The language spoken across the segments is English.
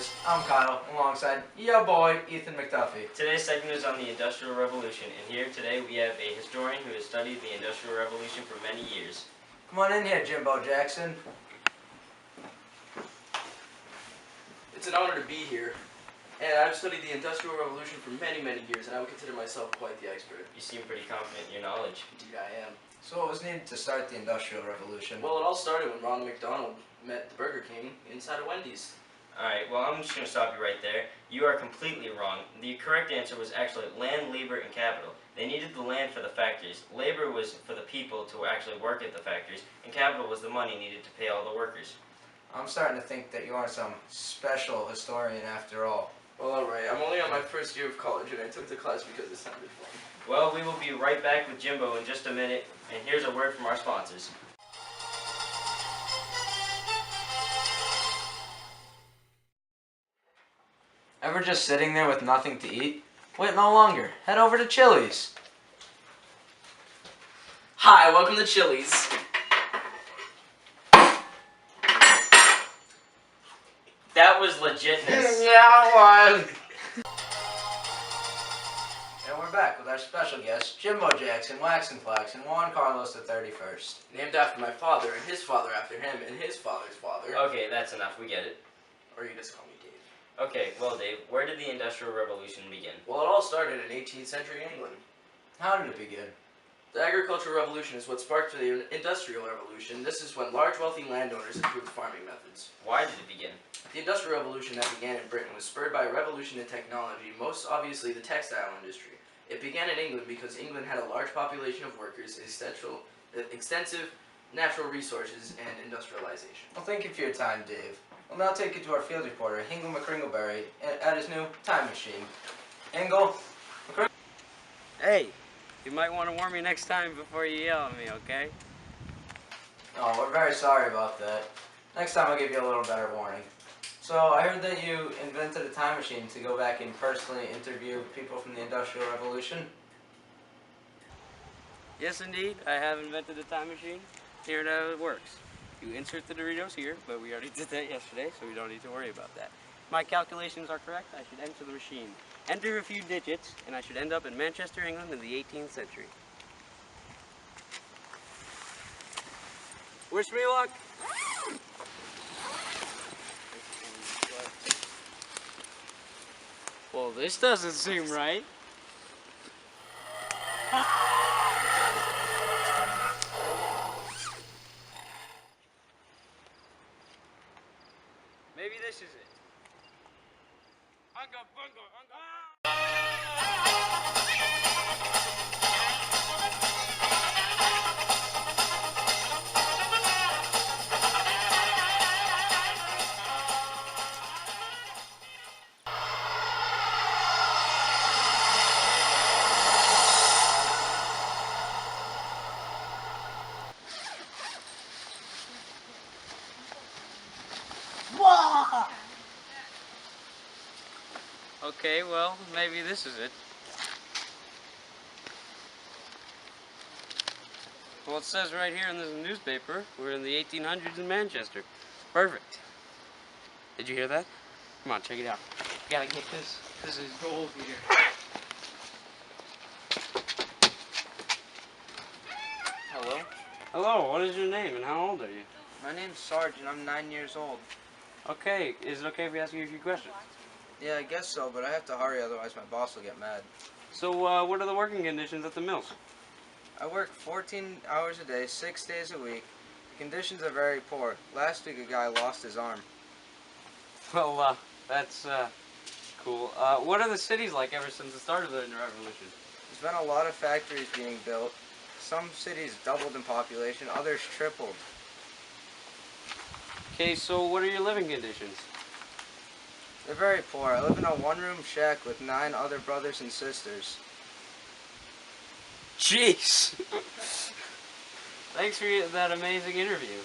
Boys. I'm Kyle, alongside your boy, Ethan McDuffie. Today's segment is on the Industrial Revolution, and here today we have a historian who has studied the Industrial Revolution for many years. Come on in here, Jimbo Jackson. It's an honor to be here, and I've studied the Industrial Revolution for many, many years, and I would consider myself quite the expert. You seem pretty confident in your knowledge. Indeed I am. So what was needed to start the Industrial Revolution? Well, it all started when Ronald McDonald met the Burger King inside of Wendy's. Alright, well I'm just going to stop you right there. You are completely wrong. The correct answer was actually land, labor, and capital. They needed the land for the factories. Labor was for the people to actually work at the factories, and capital was the money needed to pay all the workers. I'm starting to think that you aren't some special historian after all. Well, alright, I'm only on my first year of college, and I took the class because it sounded fun. Well, we will be right back with Jimbo in just a minute, and here's a word from our sponsors. Ever just sitting there with nothing to eat? Wait no longer. Head over to Chili's. Hi, welcome to Chili's. That was legitness. Yeah, it was. And we're back with our special guests, Jimbo Jackson, Wax and Flax, and Juan Carlos the 31st. Named after my father, and his father after him, and his father's father. Okay, that's enough. We get it. Or you just call me Dave. Okay, well Dave, where did the Industrial Revolution begin? Well, it all started in 18th century England. How did it begin? The agricultural revolution is what sparked the industrial revolution. This is when large wealthy landowners improved farming methods. Why did it begin? The industrial revolution that began in Britain was spurred by a revolution in technology, most obviously the textile industry. It began in England because England had a large population of workers, extensive natural resources, and industrialization. Well, thank you for your time, Dave. We'll now take you to our field reporter, Hingle McCringleberry, at his new time machine. Hingle, Hey, you might want to warn me next time before you yell at me, okay? Oh, we're very sorry about that. Next time I'll give you a little better warning. So, I heard that you invented a time machine to go back and personally interview people from the Industrial Revolution. Yes, indeed, I have invented a time machine. Here's how it works. You insert the Doritos here, but we already did that yesterday, so we don't need to worry about that. If my calculations are correct, I should enter the machine. Enter a few digits, and I should end up in Manchester, England in the 18th century. Wish me luck! Well, this doesn't seem right. Maybe this is it. Unga, bunga, unga. Okay, well, maybe this is it. Well, it says right here in the newspaper, we're in the 1800s in Manchester. Perfect. Did you hear that? Come on, check it out. You gotta get this. This is gold here. Hello? Hello, what is your name and how old are you? My name's Sarge and I'm 9 years old. Okay, is it okay if we ask you a few questions? Yeah, I guess so, but I have to hurry, otherwise my boss will get mad. So, what are the working conditions at the mills? I work 14 hours a day, 6 days a week. The conditions are very poor. Last week a guy lost his arm. Well, that's, cool. What are the cities like ever since the start of the revolution? There's been a lot of factories being built. Some cities doubled in population, others tripled. Okay, so what are your living conditions? They're very poor. I live in a one-room shack with 9 other brothers and sisters. Jeez! Thanks for that amazing interview.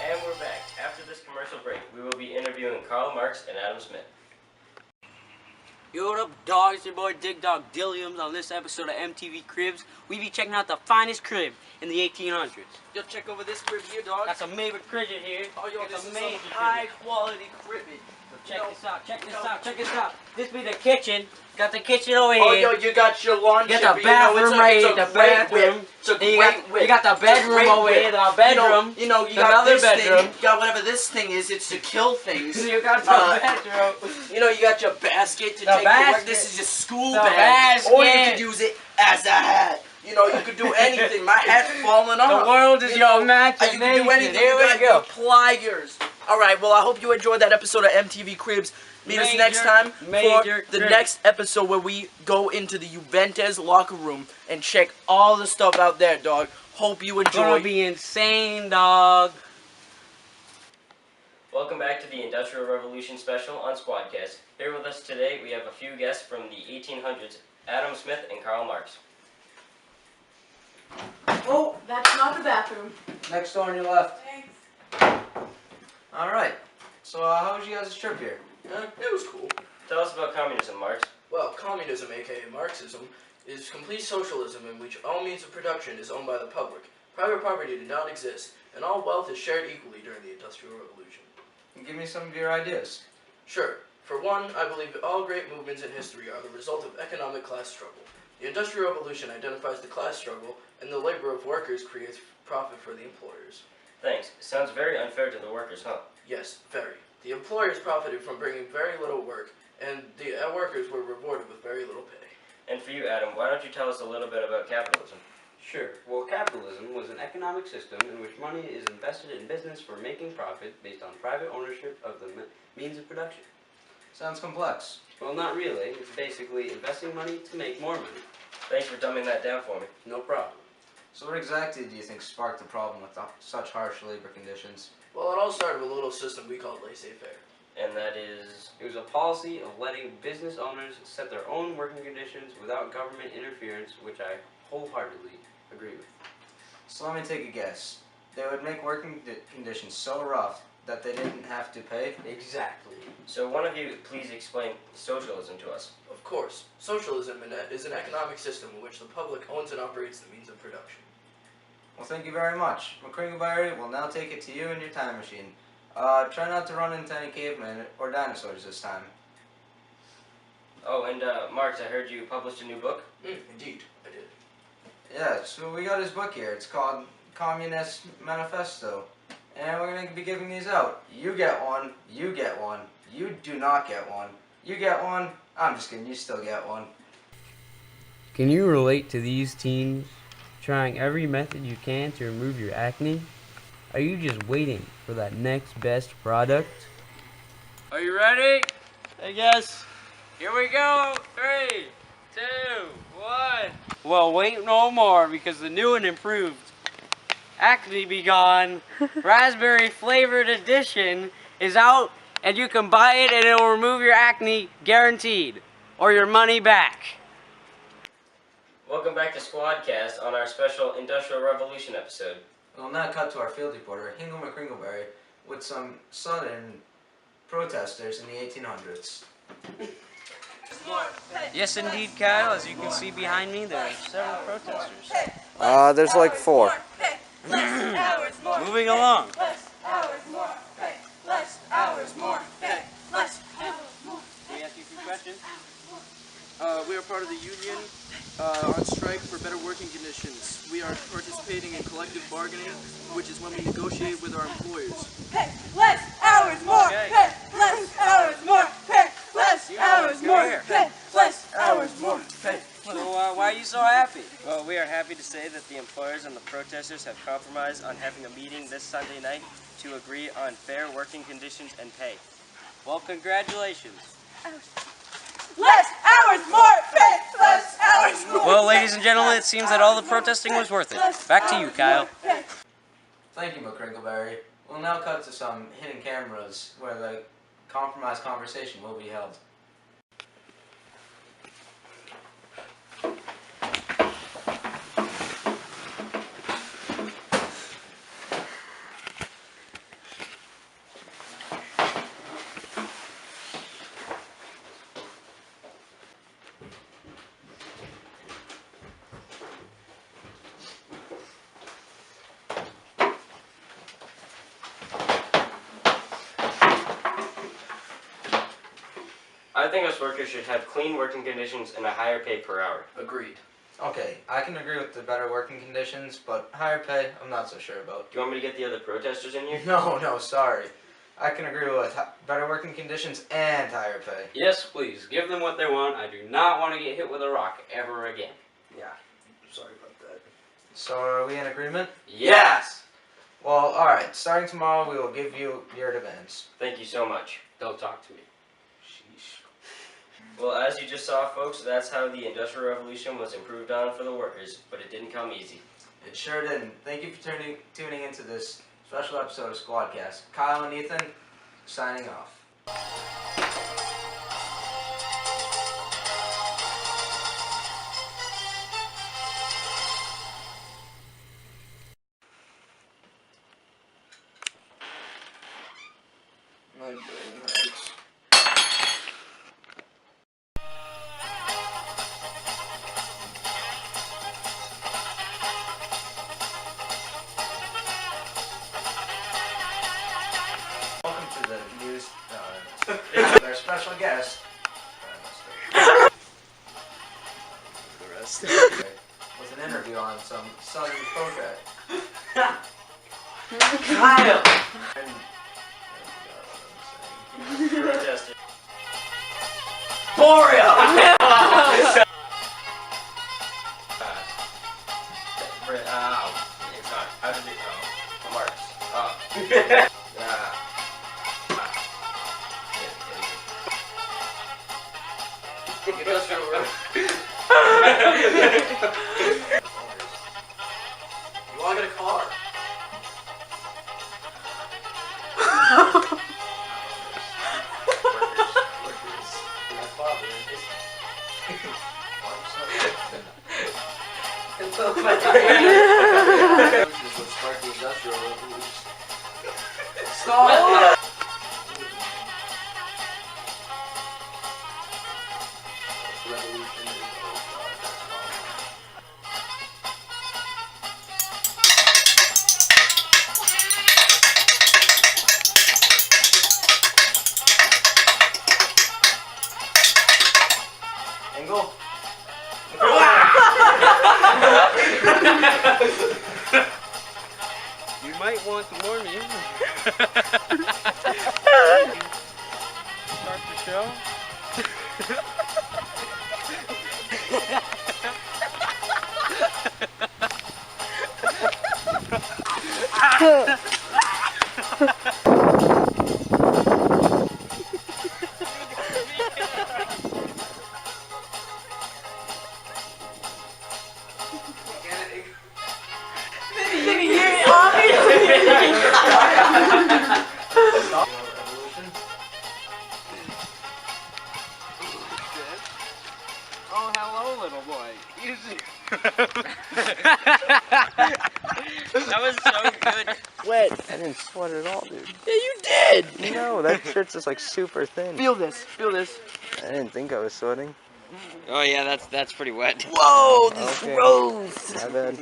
And we're back. After this commercial break, we will be interviewing Karl Marx and Adam Smith. Yo, what up, dog? It's your boy Dig Dog Dilliams. On this episode of MTV Cribs, we be checking out the finest crib in the 1800s. Yo, check over this crib here, dog. Got some Maver cribbage here. Oh, yo, Got this some is some Maver high cribbage. quality cribbage. Check this out, check this out, check this out. This be the kitchen. Got the kitchen over here. Oh, yo, you got your lawn You chip. got the bathroom right here, the bedroom. It's a Then great you got the bedroom over here, the bedroom. You know, you got Another this bedroom. thing. You got whatever this thing is. It's to kill things. You got the bedroom. You know, you got your basket to The take to work. basket. This is your school The bag. Or you basket. could use it as a hat. You know, you could do anything. My hat's falling off. The world is You your know, imagination. You can do anything. Here You we got go. your pliers. All right. Well, I hope you enjoyed that episode of MTV Cribs. Meet us next time for Major the Cribs. next episode where we go into the Juventus locker room and check all the stuff out there, dog. Hope you enjoy. Gonna be insane, dog. Welcome back to the Industrial Revolution special on Squadcast. Here with us today, we have a few guests from the 1800s, Adam Smith and Karl Marx. Oh, that's not the bathroom. Next door on your left. Thanks. Alright. So, how was you guys' trip here? It was cool. Tell us about communism, Marx. Well, communism, aka Marxism, is complete socialism in which all means of production is owned by the public. Private property did not exist, and all wealth is shared equally during the Industrial Revolution. Give me some of your ideas. Sure. For one, I believe that all great movements in history are the result of economic class struggle. The Industrial Revolution identifies the class struggle, and the labor of workers creates profit for the employers. Thanks. Sounds very unfair to the workers, huh? Yes, very. The employers profited from bringing very little work, and the workers were rewarded with very little pay. And for you, Adam, why don't you tell us a little bit about capitalism? Sure. Well, capitalism was an economic system in which money is invested in business for making profit based on private ownership of the means of production. Sounds complex. Well, not really. It's basically investing money to make more money. Thanks for dumbing that down for me. No problem. So what exactly do you think sparked the problem with such harsh labor conditions? Well, it all started with a little system we called laissez-faire. And that is... It was a policy of letting business owners set their own working conditions without government interference, which I wholeheartedly agree with. So let me take a guess. They would make working conditions so rough that they didn't have to pay? Exactly. So one of you please explain socialism to us. Of course, socialism is an economic system in which the public owns and operates the means of production. Well, thank you very much. McCringleberry will now take it to you in your time machine. Try not to run into any cavemen or dinosaurs this time. Oh, and Marx, I heard you published a new book. Indeed, I did. Yeah, so we got his book here. It's called Communist Manifesto. And we're going to be giving these out. You get one, you get one, you do not get one, you get one, I'm just kidding, you still get one. Can you relate to these teens trying every method you can to remove your acne? Are you just waiting for that next best product? Are you ready? I guess. Here we go. 3, 2, 1. Well, wait no more because the new and improved Acne Be Gone Raspberry Flavored Edition is out, and you can buy it and it will remove your acne guaranteed, or your money back. Welcome back to Squadcast on our special Industrial Revolution episode. We'll now cut to our field reporter, Hingle McCringleberry, with some southern protesters in the 1800s. Yes, indeed, Kyle. As you can see behind me, there are several protesters. There's like 4. Moving along. Less hours, more pay. Less hours, more pay. Less hours, more Can we ask you a few questions? We are part of the union on strike for better working conditions. We are participating in collective bargaining, which is when we negotiate with our employers. pay. Less hours, more Okay. pay. Less hours, more pay. Less You hours, go more here. pay. Less hours, more pay. So, why are you so happy? Well, we are happy to say that the employers and the protesters have compromised on having a meeting this Sunday night to agree on fair working conditions and pay. Well, congratulations. Less hours, more pay. Less hours, more Well, ladies and gentlemen, it seems that all the protesting was worth it. Back to you, Kyle. Thank you, McCringleberry. We'll now cut to some hidden cameras where the compromised conversation will be held. I think us workers should have clean working conditions and a higher pay per hour. Agreed. Okay, I can agree with the better working conditions, but higher pay, I'm not so sure about. Do you want me to get the other protesters in here? No, sorry. I can agree with better working conditions and higher pay. Yes, please. Give them what they want. I do not want to get hit with a rock ever again. Sorry about that. So are we in agreement? Yes! Well, alright, starting tomorrow we will give you your demands. Thank you so much. Don't talk to me. Sheesh. Well, as you just saw, folks, that's how the Industrial Revolution was improved on for the workers, but it didn't come easy. It sure didn't. Thank you for tuning into this special episode of Squadcast. Kyle and Ethan, signing off. My brain hurts. Welcome to the news, our special guest. The rest. With an interview on some Southern project. Kyle! And, Protester. Boreal! It's not. How did it go? Marx. Industrial Revolution. You wanna get a car? Workers. My father and his. This is what sparked the Industrial Revolution. Stop! Revolution is Engel? You might want to warn me. Start the show. Revolution? Oh, hello, little boy. That was so good. Wet. I didn't sweat at all, dude. Yeah, you did! No, that shirt's just like super thin. Feel this. Feel this. I didn't think I was sweating. Oh yeah, that's pretty wet. Whoa, this Okay. gross. My bad.